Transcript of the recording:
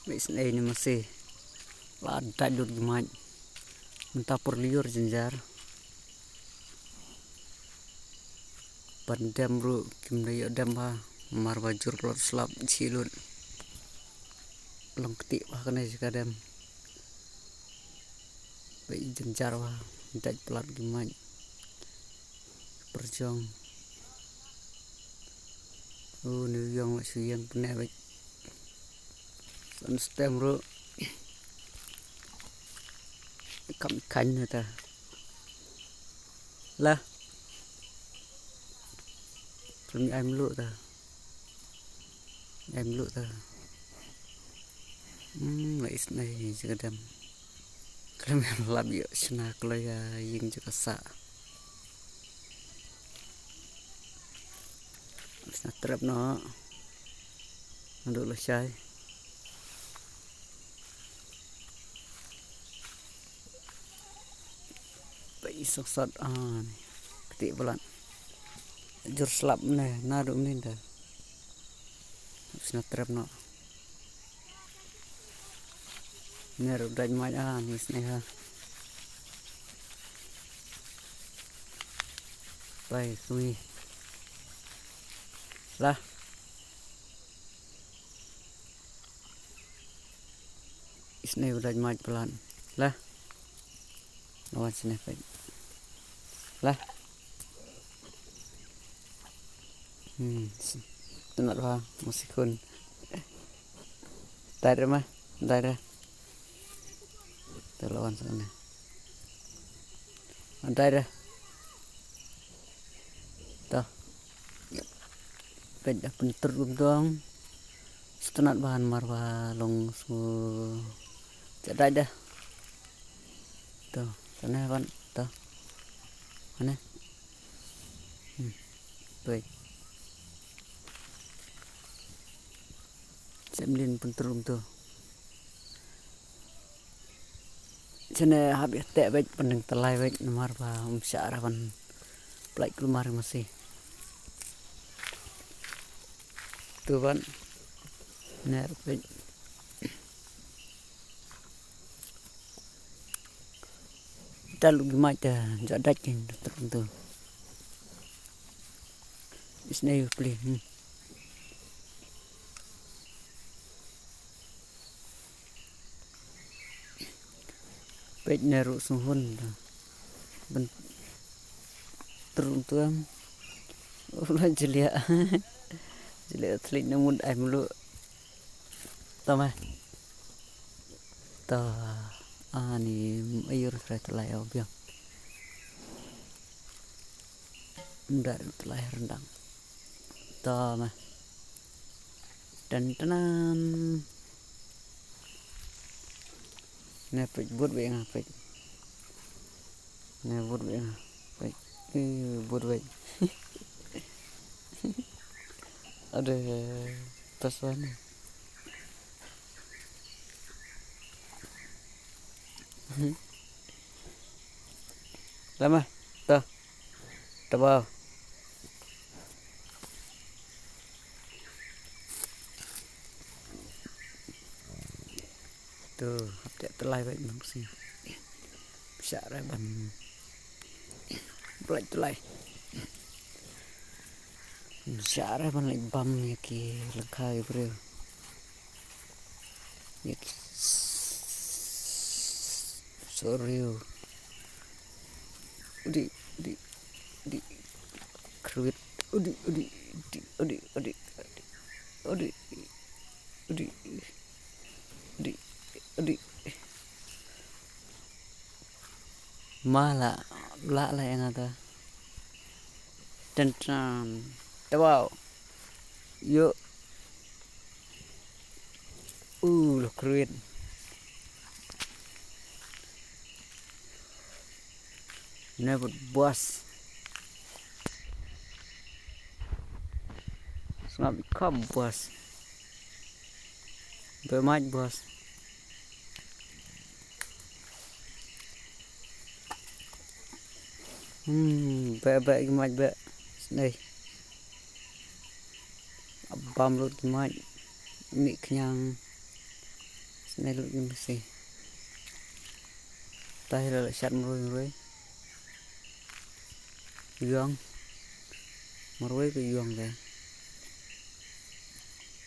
Wis ini masih lada dur gimana mentapur liur jenjar pandem bro kim dayo dem ha mar bajur plot slap cilut long ketik wah kena jika dem baik jenjar wah minta pelat gimana perjong ni yang masih yang punya baik stem bro cầm canh người ta là trong em lụa ta lại này chưa đâm cái mình làm việc xna cái yên cho xạ xna trap nó được là sai vậy sốt ketik pelan jur slap nih nado nih dah xna trap nó nè rồi đánh máy mis này ha bay suy là is này đánh máy pelan là lawan sini baik lah tenat wah musikun dari mah dari lawan sana dari dah beda pentur dong setenat bahan marwah long semua jadi dah tuh sana kan tuh mana baik semlin penterum tuh sana habis teh baik pendeng telai baik nomor bah syarapan pelai keluar masih tuh kan ner baik dalu gimana jadat yang tertentu isnai beli baik naruh suhun tertentu ulah jelia telit namun ay mulu tama ta ani ayur terlai biang ndak terlai rendang tama dan tenan nepek buat be ngapek ne buat be ngapek buat be ada taswane lama tuh tebal tuh update telai baik sih bisa reban belai telai bisa reban lagi bam ya ki lekai bro ya ki sorry di kruit malah lah yang ada dan wow yuk lo kruit never bos nggak become bos bermain bos baik gimana baik đây bam luôn gimana ini kenyang Này lúc gì xì tay là lại chặn rồi gương một cái gương đây